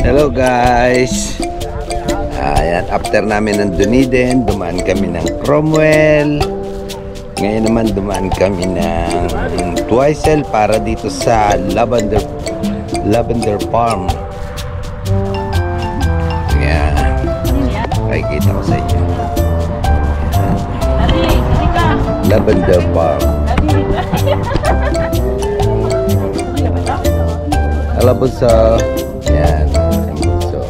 Hello guys. Ayan, after namin ng Dunedin, dumaan kami ng Cromwell. Ngayon naman dumaan kami ng Twizel para dito sa Lavender Farm. Ayan. Pakikita ko sa inyo. Lavender Farm. Hello bunso. Ayan. Bunso.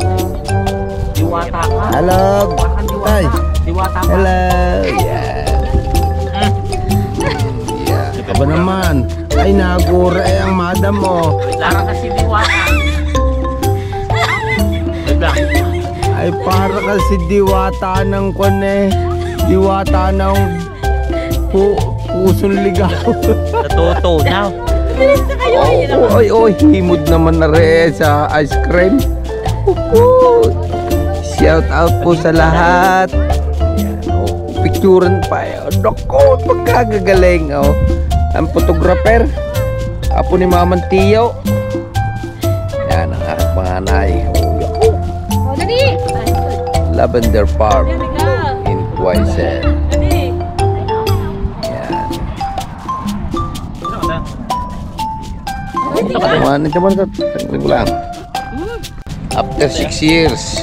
Diwata ka. Hello. Ay. Diwata ka. Hello. Ayan. Yeah. Aba naman. Ay nagura ang madam mo. Para kasi diwata. Ay para kasi diwata ng kone. Diwata ng pusong ligaw. Natuto na. Oy, himod naman na rin sa ice cream. Shout out po sa lahat. Picturean pa. Doko, pagkagagaling. Ang photographer. Apo ni Mamang Tiyo. Yan ang aking panganay. Lavender Farm in Twizel. After 6 years,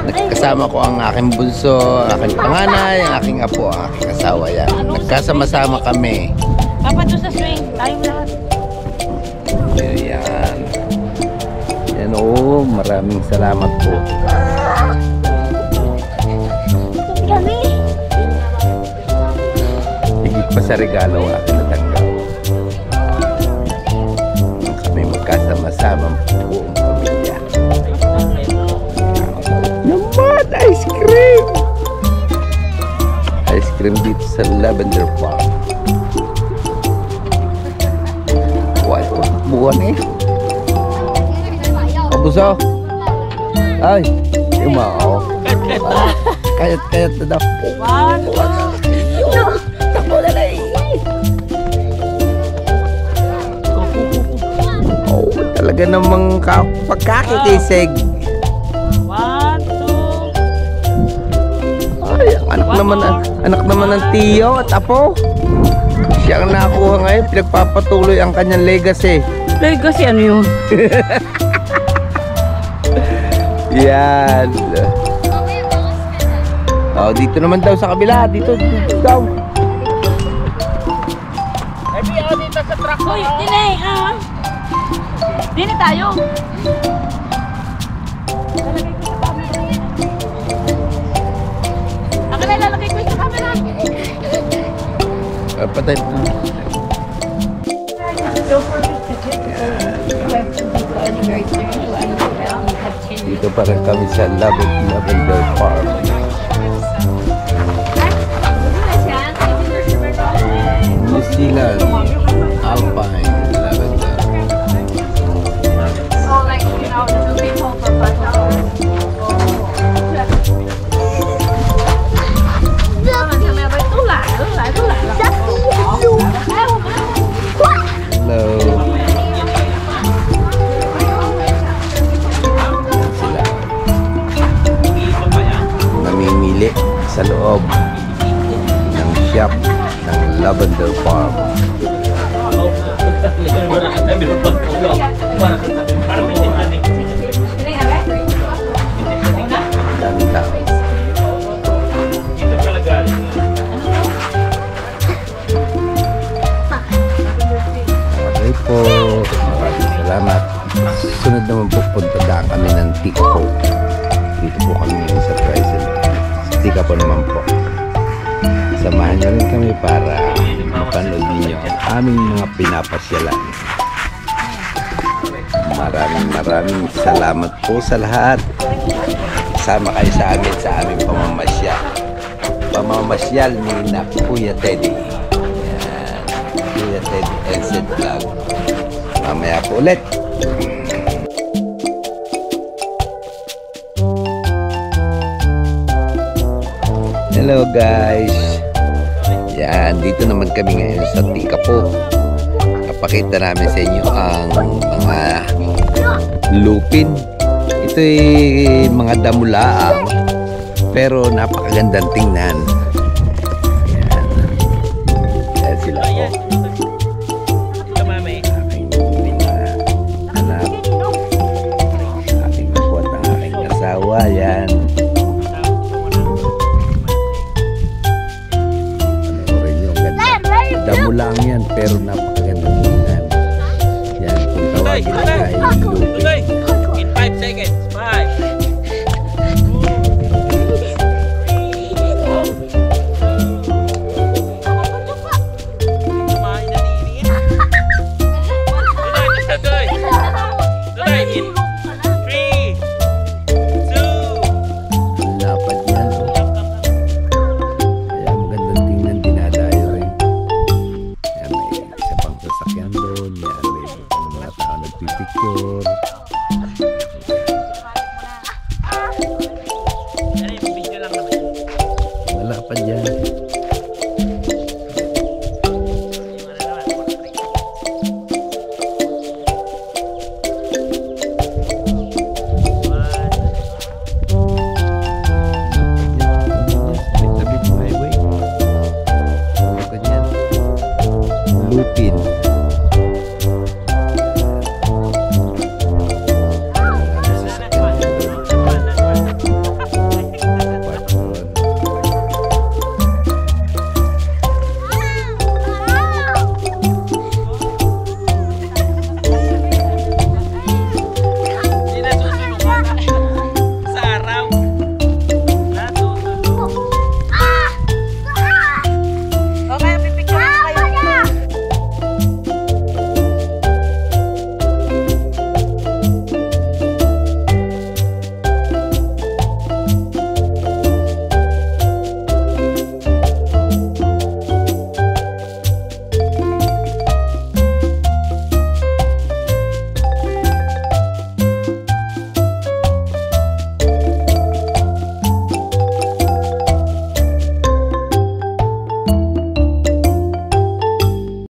nagkasama ko ang aking bunso, aking panganay, ang aking apo, ang aking asawa. Yan. Nagkasama-sama kami. Papa doon sa swing, tayong lahat. Yan. Yan o, maraming salamat po. Higit pa sa regalo ang aking natanggap. Kami magkasama-sama buong pamilya. Naman, ice cream! Ice cream dito sa Lavender Farm. Wala ko, buwan eh. Kabuso? Ay, umao. Kayat-kayat na daw. Takbo na lang eh. Talaga namang pagkakikisig. 1, 2. Ay, anak naman ng tiyo at apo. Siya ang nakuha ngayon, pinagpapatuloy ang kanyang legacy. Legacy ano yun? Yan. Dito naman daw sa kabila, dito daw. Dito sa truck ko. Dinay, Dini tayo. Ako na ilalagay ko sa camera. Patay po. Dito pa rin kami sa Lavender Farm. New Zealand Alpine Lavender. Oh, like, you know, the people for $5. Hello. Sila namimili sa loob ng shop ng Lavender Farm. Daming tao. Okay po, maraming salamat. Sunod naman po, punta kami ng Tikapo. Dito po kami ngayon sa Twizel. Sa Tikapo naman po. Samahan nyo rin kami para mapanood ninyo ang aming mga pinapasyalan. Maraming salamat po sa lahat. Sama kayo sa amin sa aming pamamasyal. Pamamasyal ni Kuya Teddy. Yan. Kuya Teddy LZ Vlog. Mamaya po ulit. Hello guys. Yan, dito naman kami ngayon sa Tikapo. ipapakita namin sa inyo ang mga lupin. Ito'y mga damulaang pero napakagandang tingnan. Ayan. Ayan sila po. Aking anak. Aking nakuha at ang aking asawa. Yan. Panoorin nyo. Ganda. Damulang yan pero napakagandang tingnan. Yan. Kung tawagin ay lupin. In 5 seconds. 5,